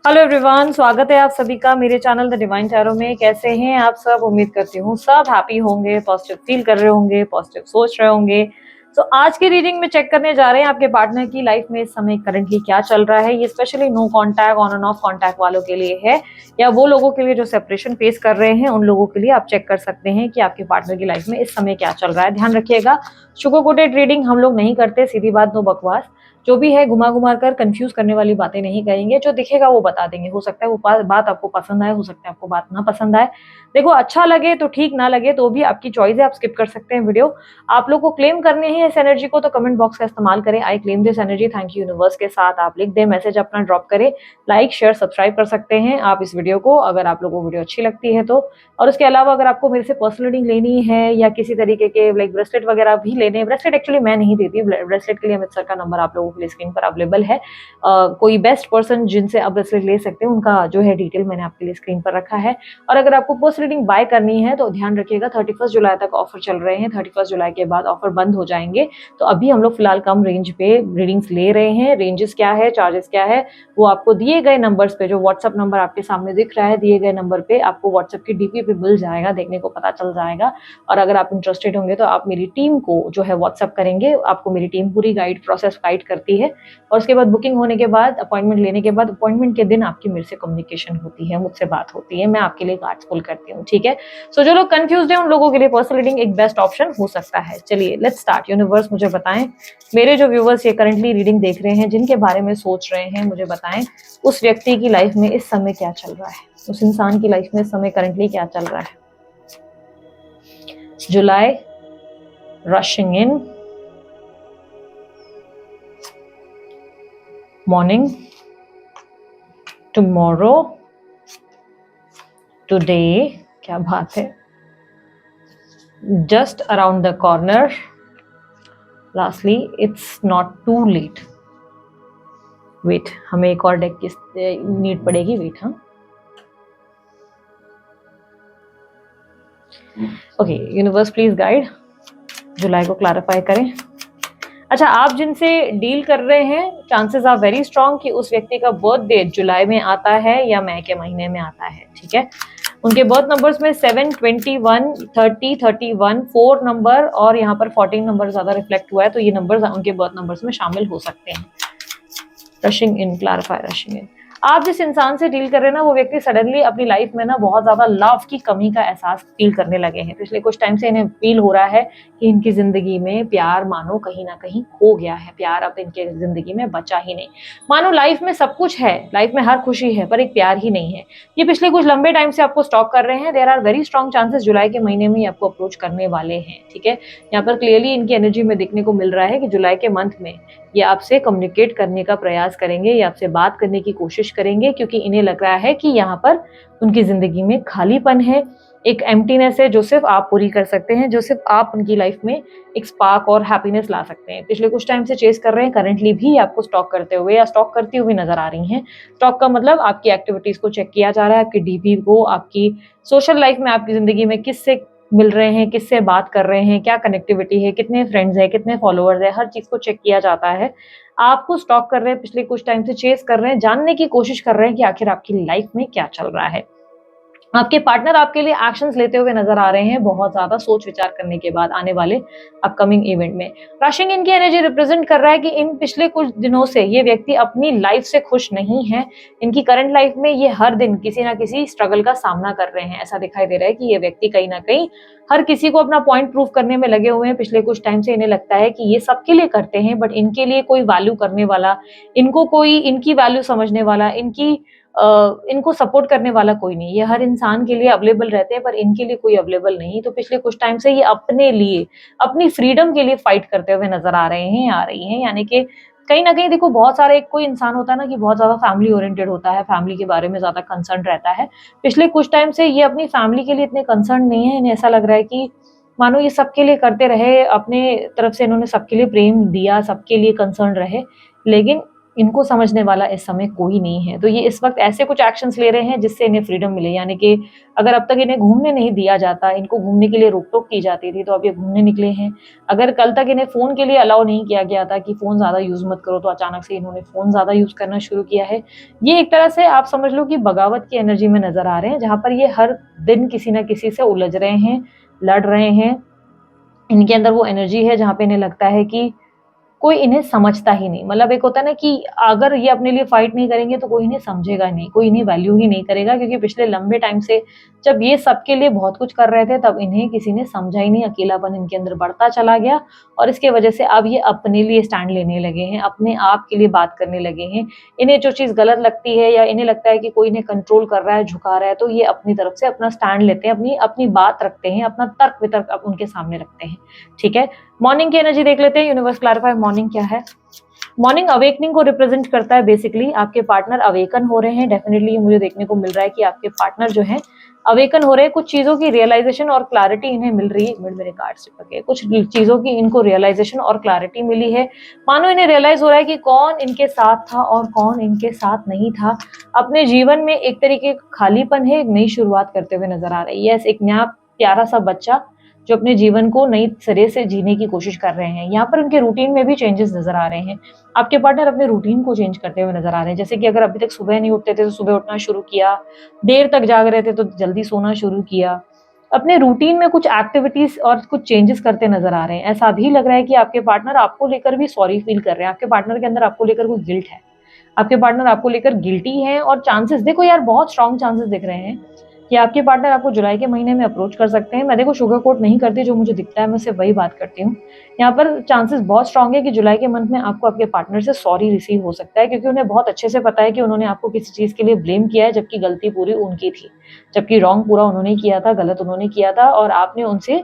Hello everyone, स्वागत है आप सभी का मेरे चैनल द डिवाइन टैरो में। कैसे हैं आप सब? उम्मीद करती हूँ सब हैप्पी होंगे, पॉजिटिव फील कर रहे होंगे, पॉजिटिव सोच रहे होंगे। तो आज की रीडिंग में चेक करने जा रहे हैं आपके पार्टनर की लाइफ में इस समय करंटली क्या चल रहा है। ये specially no contact, on and off contact वालों के लिए है, या वो लोगों के लिए जो सेपरेशन फेस कर रहे हैं उन लोगों के लिए आप चेक कर सकते हैं कि आपके पार्टनर की लाइफ में इस समय क्या चल रहा है। ध्यान रखिएगा, शुगर कोटेड रीडिंग हम लोग नहीं करते, सीधी बात, नो बकवास। जो भी है घुमा घुमा कर कंफ्यूज करने वाली बातें नहीं करेंगे, जो दिखेगा वो बता देंगे। हो सकता है वो बात आपको पसंद आए, हो सकता है आपको बात ना पसंद आए। देखो, अच्छा लगे तो ठीक, ना लगे तो भी आपकी चॉइस है, आप स्किप कर सकते हैं वीडियो। आप लोग को क्लेम करने हैं इस एनर्जी को तो कमेंट बॉक्स का इस्तेमाल करें, I claim this energy, thank you universe के साथ आप लिख दें, मैसेज अपना ड्रॉप करें। लाइक शेयर सब्सक्राइब कर सकते हैं आप इस वीडियो को, अगर आप लोगों को वीडियो अच्छी लगती है तो। और उसके अलावा अगर आपको मेरे से पर्सनल रीडिंग लेनी है या किसी तरीके के लाइक ब्रेसलेट वगैरह भी लेने हैं, ब्रेसलेट एक्चुअली मैं नहीं देती, ब्रेसलेट के लिए अमित सर का नंबर आप लोगों के लिए स्क्रीन पर अवेलेबल है। कोई बेस्ट पर्सन जिनसे आप ब्रेसलेट ले सकते हैं उनका जो है डिटेल मैंने आपके लिए स्क्रीन पर रखा है। और अगर आपको पोस्ट रीडिंग बाय करनी है तो ध्यान रखिएगा, 31 जुलाई तक ऑफर चल रहे हैं, 31 जुलाई के बाद ऑफर बंद हो जाएंगे। तो अभी हम लोग फिलहाल कम रेंज पे रीडिंग्स ले रहे हैं। रेंजेस क्या है, चार्जेस क्या है, वो आपको दिए गए नंबर्स पे, जो व्हाट्सअप नंबर आपके सामने दिख रहा है, दिए गए नंबर पे आपको व्हाट्सएप की डीपी पे मिल जाएगा, देखने को पता चल जाएगा। और अगर आप इंटरेस्टेड होंगे तो आप मेरी टीम को जो है व्हाट्सएप करेंगे, आपको मेरी टीम पूरी प्रोसेस गाइड करती है। और उसके बाद बुकिंग होने के बाद, अपॉइंटमेंट लेने के बाद, अपॉइंटमेंट के दिन आपकी मेरे से कम्युनिकेशन होती है, मुझसे बात होती है, मैं आपके लिए कार्ड्स पुल करती हूँ, ठीक है। सो जो लोग कंफ्यूज हैं उन लोगों के लिए पर्सनल रीडिंग एक बेस्ट ऑप्शन हो सकता है। चलिए लेट्स स्टार्ट। यूनिवर्स मुझे बताएं, मेरे जो व्यूवर्स ये करंटली रीडिंग देख रहे हैं, जिनके बारे में सोच रहे हैं, मुझे बताएं उस व्यक्ति की लाइफ में इस समय क्या चल रहा है, उस इंसान की लाइफ में इस समय करंटली क्या चल रहा है। July rushing in, morning, tomorrow, today, क्या बात है, just around the corner, lastly it's not too late. Wait, हमें एक और डेक की नीड पड़ेगी, वेट। हाँ, ओके यूनिवर्स प्लीज गाइड, जुलाई को क्लैरिफाई करें। अच्छा, आप जिनसे डील कर रहे हैं, चांसेस आर वेरी स्ट्रांग कि उस व्यक्ति का बर्थ डेट जुलाई में आता है या मई के महीने में आता है, ठीक है। उनके बर्थ नंबर्स में 7, 21, 30, 31, 4 नंबर और यहाँ पर 14 नंबर ज्यादा रिफ्लेक्ट हुआ है, तो ये नंबर्स उनके बर्थ नंबर्स में शामिल हो सकते हैं। रशिंग इन, क्लैरिफाई, रशिंग इन। आप जिस इंसान से डील कर रहे हैं ना, वो व्यक्ति सडनली अपनी लाइफ में ना बहुत ज्यादा लव की कमी का एहसास फील करने लगे हैं। पिछले कुछ टाइम से इन्हें फील हो रहा है कि इनकी जिंदगी में प्यार मानो कहीं ना कहीं खो गया है, प्यार अब इनके जिंदगी में बचा ही नहीं। मानो लाइफ में सब कुछ है, लाइफ में हर खुशी है, पर एक प्यार ही नहीं है। ये पिछले कुछ लंबे टाइम से आपको स्टॉक कर रहे हैं। There are very strong chances जुलाई के महीने में आपको अप्रोच करने वाले हैं, ठीक है। यहाँ पर क्लियरली इनकी एनर्जी में देखने को मिल रहा है कि जुलाई के मंथ में ये आपसे कम्युनिकेट करने का प्रयास करेंगे, ये आपसे बात करने की कोशिश करेंगे, क्योंकि इन्हें लग रहा है कि यहाँ पर उनकी जिंदगी में खालीपन है, एक एम्प्टीनेस है जो सिर्फ आप पूरी कर सकते हैं, जो सिर्फ आप उनकी लाइफ में एक स्पार्क और हैप्पीनेस ला सकते हैं। पिछले कुछ टाइम से चेस कर रहे हैं, करंटली भी आपको स्टॉक करते हुए या स्टॉक करती हुई नजर आ रही हैं। स्टॉक का मतलब आपकी एक्टिविटीज को चेक किया जा रहा है, आपकी डीपी को, आपकी सोशल लाइफ में, आपकी जिंदगी में किससे मिल रहे हैं, किससे बात कर रहे हैं, क्या कनेक्टिविटी है, कितने फ्रेंड्स हैं, कितने फॉलोअर्स है, हर चीज को चेक किया जाता है। आपको स्टॉक कर रहे हैं, पिछले कुछ टाइम से चेस कर रहे हैं, जानने की कोशिश कर रहे हैं कि आखिर आपकी लाइफ में क्या चल रहा है। आपके पार्टनर आपके लिए एक्शंस लेते हुए नजर आ रहे हैं, बहुत ज्यादा सोच विचार करने के बाद आने वाले अपकमिंग इवेंट में। रशिंग इनकी एनर्जी रिप्रेजेंट कर रहा है कि इन पिछले कुछ दिनों से ये व्यक्ति अपनी लाइफ से खुश नहीं है। इनकी करंट लाइफ में ये हर दिन किसी ना किसी स्ट्रगल का सामना कर रहे हैं। ऐसा दिखाई दे रहा है कि ये व्यक्ति कहीं ना कहीं हर किसी को अपना पॉइंट प्रूव करने में लगे हुए हैं। पिछले कुछ टाइम से इन्हें लगता है कि ये सबके लिए करते हैं, बट इनके लिए कोई वैल्यू करने वाला, इनको कोई इनकी वैल्यू समझने वाला, इनको सपोर्ट करने वाला कोई नहीं। ये हर इंसान के लिए अवेलेबल रहते हैं, पर इनके लिए कोई अवेलेबल नहीं। तो पिछले कुछ टाइम से ये अपने लिए, अपनी फ्रीडम के लिए फाइट करते हुए नजर आ रहे हैं, आ रही हैं। यानी कि कहीं ना कहीं देखो, बहुत सारे कोई इंसान होता है ना कि बहुत ज्यादा फैमिली ओरिएंटेड होता है, फैमिली के बारे में ज्यादा कंसर्न रहता है। पिछले कुछ टाइम से ये अपनी फैमिली के लिए इतने कंसर्न नहीं है। इन्हें ऐसा लग रहा है कि मानो ये सबके लिए करते रहे, अपने तरफ से इन्होंने सबके लिए प्रेम दिया, सबके लिए कंसर्न रहे, लेकिन इनको समझने वाला इस समय कोई नहीं है। तो ये इस वक्त ऐसे कुछ एक्शंस ले रहे हैं जिससे इन्हें फ्रीडम मिले, यानी कि अगर अब तक इन्हें घूमने नहीं दिया जाता, इनको घूमने के लिए रोक टोक की जाती थी, तो अब ये घूमने निकले हैं। अगर कल तक इन्हें फ़ोन के लिए अलाउ नहीं किया गया था कि फ़ोन ज़्यादा यूज़ मत करो, तो अचानक से इन्होंने फ़ोन ज़्यादा यूज़ करना शुरू किया है। ये एक तरह से आप समझ लो कि बगावत की एनर्जी में नज़र आ रहे हैं, जहाँ पर ये हर दिन किसी न किसी से उलझ रहे हैं, लड़ रहे हैं। इनके अंदर वो एनर्जी है जहाँ पे इन्हें लगता है कि कोई इन्हें समझता ही नहीं। मतलब एक होता है ना कि अगर ये अपने लिए फाइट नहीं करेंगे तो कोई इन्हें समझेगा नहीं, कोई इन्हें वैल्यू ही नहीं करेगा, क्योंकि पिछले लंबे टाइम से जब ये सबके लिए बहुत कुछ कर रहे थे तब इन्हें किसी ने समझा ही नहीं, अकेलापन इनके अंदर बढ़ता चला गया और इसके वजह से अब ये अपने लिए स्टैंड लेने लगे हैं, अपने आप के लिए बात करने लगे हैं। इन्हें जो चीज़ गलत लगती है या इन्हें लगता है कि कोई इन्हें कंट्रोल कर रहा है, झुका रहा है, तो ये अपनी तरफ से अपना स्टैंड लेते हैं, अपनी अपनी बात रखते हैं, अपना तर्क-वितर्क अब उनके सामने रखते हैं। ठीक है? मॉर्निंग की एनर्जी देख लेते हैं। यूनिवर्स क्लैरिफाई मॉर्निंग क्या है। मॉर्निंग अवेकनिंग को रिप्रेजेंट करता है। बेसिकली आपके पार्टनर अवेकन हो रहे हैं। डेफिनेटली मुझे देखने को मिल रहा है कि आपके पार्टनर जो है अवेकन हो रहे हैं। कुछ चीजों की रियलाइजेशन और क्लैरिटी इन्हें मिल रही है। मेरे कार्ड चिपके कुछ चीजों की इनको रियलाइजेशन और क्लैरिटी मिली है। मानो इन्हें रियलाइज हो रहा है कि कौन इनके साथ था और कौन इनके साथ नहीं था। अपने जीवन में एक तरीके का खालीपन है, एक नई शुरुआत करते हुए नजर आ रही है। यस, एक नया प्यारा सा बच्चा जो अपने जीवन को नई सिरे से जीने की कोशिश कर रहे हैं। यहाँ पर उनके रूटीन में भी चेंजेस नजर आ रहे हैं। आपके पार्टनर अपने रूटीन को चेंज करते हुए नजर आ रहे हैं। जैसे कि अगर अभी तक सुबह नहीं उठते थे तो सुबह उठना शुरू किया, देर तक जाग रहे थे तो जल्दी सोना शुरू किया। अपने रूटीन में कुछ एक्टिविटीज और कुछ चेंजेस करते नजर आ रहे हैं। ऐसा भी लग रहा है कि आपके पार्टनर आपको लेकर भी सॉरी फील कर रहे हैं। आपके पार्टनर के अंदर आपको लेकर कोई गिल्ट है, आपके पार्टनर आपको लेकर गिल्टी है। और चांसेस देखो यार, बहुत स्ट्रॉन्ग चांसेस दिख रहे हैं कि आपके पार्टनर आपको जुलाई के महीने में अप्रोच कर सकते हैं। मैं देखो शुगर कोट नहीं करती, जो मुझे दिखता है मैं सिर्फ वही बात करती हूँ। यहाँ पर चांसेस बहुत स्ट्रॉन्ग है कि जुलाई के मंथ में आपको आपके पार्टनर से सॉरी रिसीव हो सकता है, क्योंकि उन्हें बहुत अच्छे से पता है कि उन्होंने आपको किसी चीज़ के लिए ब्लेम किया है, जबकि गलती पूरी उनकी थी, जबकि रॉन्ग पूरा उन्होंने किया था, गलत उन्होंने किया था। और आपने उनसे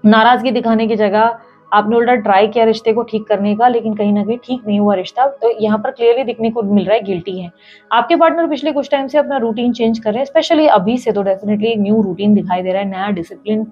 नाराजगी दिखाने की जगह आपने उल्टा ट्राई किया रिश्ते को ठीक करने का, लेकिन कहीं ना कहीं ठीक नहीं हुआ रिश्ता। तो यहाँ पर क्लियरली दिखने को मिल रहा है गिल्टी है। आपके पार्टनर पिछले कुछ टाइम से अपना रूटीन चेंज कर रहे हैं, स्पेशली अभी से तो डेफिनेटली एक न्यू रूटीन दिखाई दे रहा है, नया डिसिप्लिन,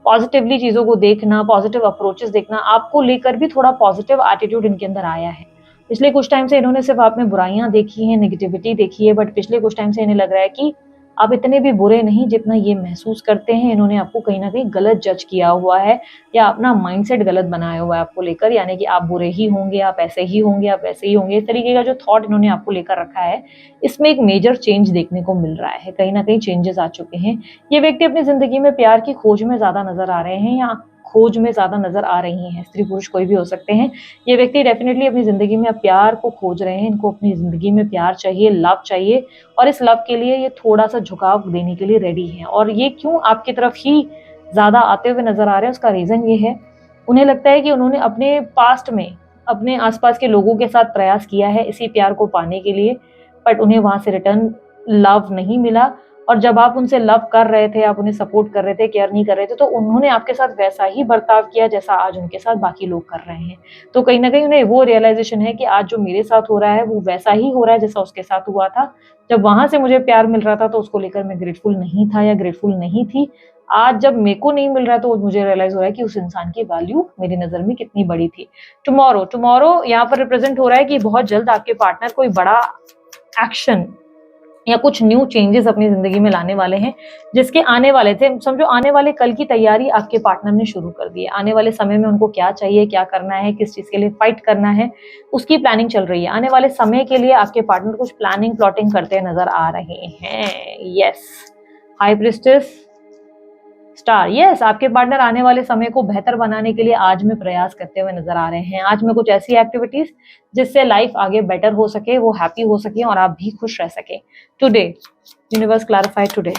पॉजिटिवली चीजों को देखना, पॉजिटिव अप्रोचेस देखना, आपको लेकर भी थोड़ा पॉजिटिव एटीट्यूड इनके अंदर आया है। पिछले कुछ टाइम से इन्होंने सिर्फ आप में बुराइयां देखी हैं, नेगेटिविटी देखी है, बट पिछले कुछ टाइम से इन्हें लग रहा है कि आप इतने भी बुरे नहीं जितना ये महसूस करते हैं। इन्होंने आपको कहीं न कहीं गलत जज किया हुआ है या अपना माइंडसेट गलत बनाया हुआ है आपको लेकर, यानी कि आप बुरे ही होंगे, आप ऐसे ही होंगे, आप वैसे ही होंगे। इस तरीके का जो थॉट इन्होंने आपको लेकर रखा है, इसमें एक मेजर चेंज देखने को मिल रहा है। कहीं न कहीं चेंजेस आ चुके हैं। ये व्यक्ति अपनी ज़िंदगी में प्यार की खोज में ज़्यादा नज़र आ रहे हैं या खोज में ज़्यादा नज़र आ रही हैं। स्त्री-पुरुष कोई भी हो सकते हैं। ये व्यक्ति डेफिनिटली अपनी ज़िंदगी में अब प्यार को खोज रहे हैं। इनको अपनी ज़िंदगी में प्यार चाहिए, लव चाहिए और इस लव के लिए ये थोड़ा-सा झुकाव देने के लिए रेडी हैं। और ये क्यों आपकी तरफ ही ज़्यादा आते हुए नज़र आ रहे हैं, उसका रीज़न ये है, उन्हें लगता है कि उन्होंने अपने पास्ट में अपने आस-पास के लोगों के साथ प्रयास किया है इसी प्यार को पाने के लिए, बट उन्हें वहाँ से रिटर्न लव नहीं मिला। और जब आप उनसे लव कर रहे थे, आप उन्हें सपोर्ट कर रहे थे, केयर नहीं कर रहे थे, तो उन्होंने आपके साथ वैसा ही बर्ताव किया जैसा आज उनके साथ बाकी लोग कर रहे हैं। तो कहीं न कहीं उन्हें वो रियलाइज़ेशन है कि आज जो मेरे साथ हो रहा है, वो वैसा ही हो रहा है जैसा उसके साथ हुआ था। जब वहाँ से मुझे प्यार मिल रहा था तो उसको लेकर मैं ग्रेटफुल नहीं था या ग्रेटफुल नहीं थी। आज जब मेरे को नहीं मिल रहा है तो मुझे रियलाइज़ हो रहा है कि उस इंसान की वैल्यू मेरी नज़र में कितनी बड़ी थी। टुमारो यहाँ पर रिप्रेजेंट हो रहा है कि बहुत जल्द आपके पार्टनर कोई बड़ा एक्शन या कुछ न्यू चेंजेस अपनी जिंदगी में लाने वाले हैं, जिसके आने वाले थे, समझो आने वाले कल की तैयारी आपके पार्टनर ने शुरू कर दी है। आने वाले समय में उनको क्या चाहिए, क्या करना है, किस चीज के लिए फाइट करना है, उसकी प्लानिंग चल रही है। आने वाले समय के लिए आपके पार्टनर कुछ प्लानिंग प्लॉटिंग करते नजर आ रहे हैं। Yes, high priestess, star, yes, आपके पार्टनर आने वाले समय को बेहतर बनाने के लिए आज में प्रयास करते हुए नजर आ रहे हैं। आज में कुछ ऐसी एक्टिविटीज जिससे लाइफ आगे बेटर हो सके, वो हैप्पी हो सके और आप भी खुश रह सके। टुडे यूनिवर्स क्लैरिफाई टुडे,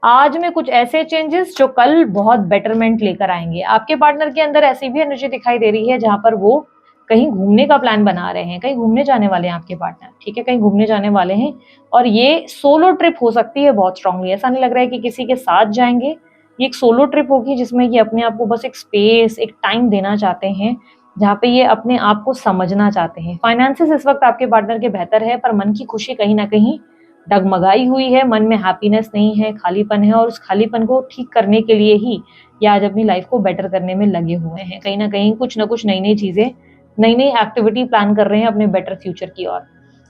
आज में कुछ ऐसे चेंजेस जो कल बहुत बेटरमेंट लेकर आएंगे। आपके पार्टनर के अंदर ऐसी भी एनर्जी दिखाई दे रही है जहां पर वो कहीं घूमने का प्लान बना रहे हैं, कहीं घूमने जाने वाले हैं आपके पार्टनर, ठीक है, कहीं घूमने जाने वाले हैं। और ये सोलो ट्रिप हो सकती है बहुत स्ट्रांगली, ऐसा नहीं लग रहा है कि किसी के साथ जाएंगे। ये एक सोलो ट्रिप होगी जिसमें ये अपने आप को बस एक स्पेस, एक टाइम देना चाहते हैं, जहाँ पे ये अपने आप को समझना चाहते हैं। फाइनेंसेस इस वक्त आपके पार्टनर के बेहतर है, पर मन की खुशी कहीं ना कहीं डगमगाई हुई है। मन में हैप्पीनेस नहीं है, खालीपन है, और उस खालीपन को ठीक करने के लिए ही ये आज अपनी लाइफ को बेटर करने में लगे हुए हैं। कहीं ना कहीं कुछ ना कुछ नई नई चीजें नई नई एक्टिविटी प्लान कर रहे हैं अपने बेटर फ्यूचर की ओर।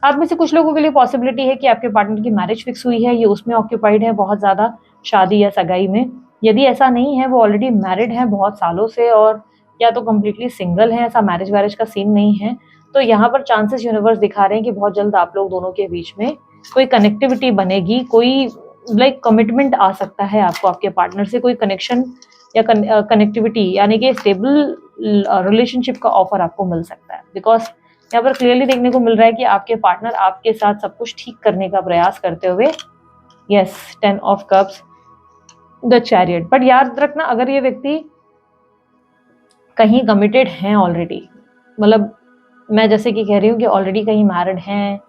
आप में से कुछ लोगों के लिए पॉसिबिलिटी है कि आपके पार्टनर की मैरिज फिक्स हुई है, ये उसमें ऑक्यूपाइड है बहुत ज़्यादा, शादी या सगाई में। यदि ऐसा नहीं है, वो ऑलरेडी मैरिड है बहुत सालों से, और या तो कम्प्लीटली सिंगल है, ऐसा मैरिज वैरिज का सीन नहीं है, तो यहाँ पर चांसेस यूनिवर्स दिखा रहे हैं कि बहुत जल्द आप लोग दोनों के बीच में कोई कनेक्टिविटी बनेगी, कोई कमिटमेंट आ सकता है आपको आपके पार्टनर से, कोई कनेक्शन या कनेक्टिविटी यानी कि स्टेबल रिलेशनशिप का ऑफर आपको मिल सकता है। बिकॉज यहाँ पर क्लियरली देखने को मिल रहा है कि आपके पार्टनर आपके साथ सब कुछ ठीक करने का प्रयास करते हुए, yes 10 of cups, the chariot. But याद रखना, अगर ये व्यक्ति कहीं कमिटेड हैं ऑलरेडी, मतलब मैं जैसे कि कह रही हूँ कि ऑलरेडी कहीं मैरिड हैं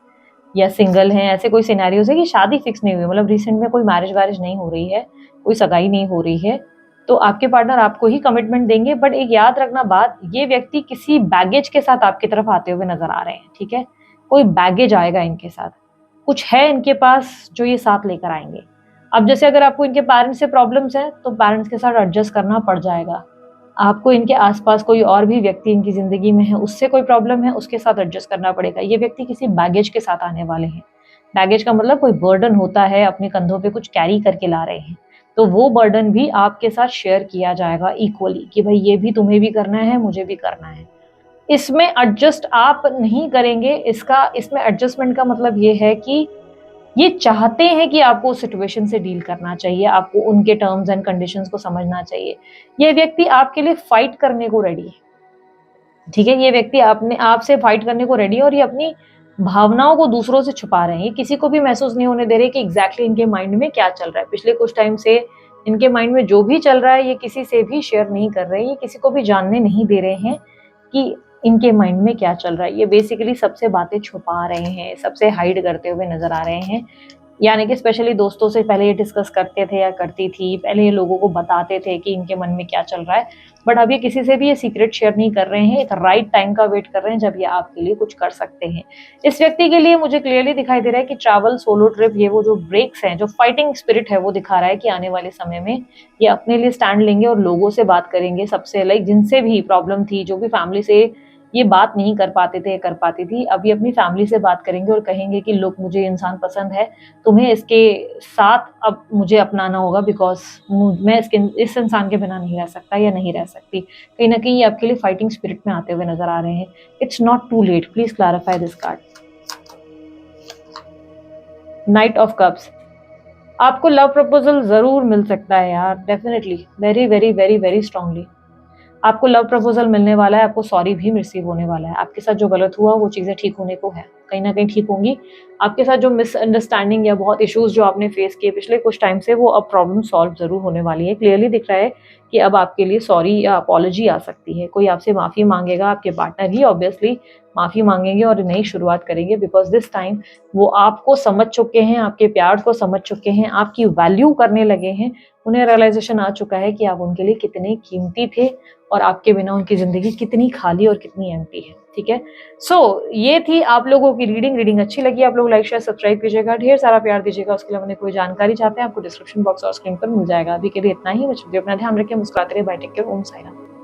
या सिंगल हैं, ऐसे कोई सिनेरियोज है कि शादी फिक्स नहीं हुई, मतलब रिसेंट में कोई मैरिज वैरिज नहीं हो रही है, कोई सगाई नहीं हो रही है, तो आपके पार्टनर आपको ही कमिटमेंट देंगे। बट एक याद रखना बात, ये व्यक्ति किसी बैगेज के साथ आपकी तरफ आते हुए नजर आ रहे हैं, ठीक है, कोई बैगेज आएगा इनके साथ, कुछ है इनके पास जो ये साथ लेकर आएंगे। अब जैसे अगर आपको इनके पेरेंट्स से प्रॉब्लम्स है, तो पेरेंट्स के साथ एडजस्ट करना पड़ जाएगा। आपको इनके आसपास कोई और भी व्यक्ति इनकी जिंदगी में है, उससे कोई प्रॉब्लम है, उसके साथ एडजस्ट करना पड़ेगा। ये व्यक्ति किसी बैगेज के साथ आने वाले हैं। बैगेज का मतलब कोई बर्डन होता है, अपने कंधों पे कुछ कैरी करके ला रहे हैं, तो वो बर्डन भी आपके साथ शेयर किया जाएगा इक्वली कि भाई ये भी तुम्हें भी करना है, मुझे भी करना है। इसमें एडजस्ट आप नहीं करेंगे, इसमें एडजस्टमेंट का मतलब ये है कि ये चाहते हैं कि आपको उस सिचुएशन से डील करना चाहिए, आपको उनके टर्म्स एंड कंडीशंस को समझना चाहिए। ये व्यक्ति आपके लिए फाइट करने को रेडी है, ठीक है, ये व्यक्ति आपने आपसे फाइट करने को रेडी है, और ये अपनी भावनाओं को दूसरों से छुपा रहे हैं, किसी को भी महसूस नहीं होने दे रहे कि एग्जैक्टली इनके माइंड में क्या चल रहा है। पिछले कुछ टाइम से इनके माइंड में जो भी चल रहा है, ये किसी से भी शेयर नहीं कर रहे, ये किसी को भी जानने नहीं दे रहे हैं कि इनके माइंड में क्या चल रहा है। ये बेसिकली सबसे बातें छुपा रहे हैं, सबसे हाइड करते हुए नजर आ रहे हैं, यानी कि स्पेशली दोस्तों से पहले ये डिस्कस करते थे या करती थी, पहले ये लोगों को बताते थे कि इनके मन में क्या चल रहा है, बट अब ये किसी से भी ये सीक्रेट शेयर नहीं कर रहे हैं, एक राइट टाइम का वेट कर रहे हैं जब ये आपके लिए कुछ कर सकते हैं। इस व्यक्ति के लिए मुझे क्लियरली दिखाई दे रहा है कि ट्रैवल, सोलो ट्रिप, ये वो जो ब्रेक्स हैं, जो फाइटिंग स्पिरिट है, वो दिखा रहा है कि आने वाले समय में ये अपने लिए स्टैंड लेंगे और लोगों से बात करेंगे, सबसे जिनसे भी प्रॉब्लम थी, जो भी फैमिली से ये बात नहीं कर पाते थे, कर पाती थी, अब ये अपनी फैमिली से बात करेंगे और कहेंगे कि लोग, मुझे इंसान पसंद है, तुम्हें इसके साथ अब मुझे अपनाना होगा, बिकॉज मैं इस इंसान के बिना नहीं रह सकता या नहीं रह सकती। कहीं ना कहीं ये आपके लिए फाइटिंग स्पिरिट में आते हुए नजर आ रहे हैं। It's not too late, please clarify this card. Knight of cups, आपको लव प्रपोजल जरूर मिल सकता है यार, definitely, very very very very strongly आपको लव प्रपोजल मिलने वाला है, आपको सॉरी भी रिसीव होने वाला है। आपके साथ जो गलत हुआ वो चीज़ें ठीक होने को है, कहीं ना कहीं ठीक होंगी। आपके साथ जो मिसअंडरस्टैंडिंग या बहुत इश्यूज जो आपने फेस किए पिछले कुछ टाइम से, वो अब प्रॉब्लम सॉल्व जरूर होने वाली है। क्लियरली दिख रहा है कि अब आपके लिए सॉरी या अपॉलॉजी आ सकती है, कोई आपसे माफ़ी मांगेगा, आपके पार्टनर ही ऑब्वियसली माफ़ी मांगेंगे और नई शुरुआत करेंगे, बिकॉज दिस टाइम वो आपको समझ चुके हैं, आपके प्यार को समझ चुके हैं, आपकी वैल्यू करने लगे हैं। उन्हें रियलाइजेशन आ चुका है कि आप उनके लिए कितने कीमती थे और आपके बिना उनकी जिंदगी कितनी खाली और कितनी एम्प्टी है, ठीक है। ये थी आप लोगों की रीडिंग अच्छी लगी आप लोग लाइक शेयर सब्सक्राइब कीजिएगा, ढेर सारा प्यार दीजिएगा। उसके लिए मैंने कोई जानकारी चाहते हैं आपको डिस्क्रिप्शन बॉक्स और स्क्रीन पर मिल जाएगा। अभी के लिए इतना ही, मैं अपना ध्यान रखें, मुस्कुराते रहे, bye, take care, Om Sai Ram.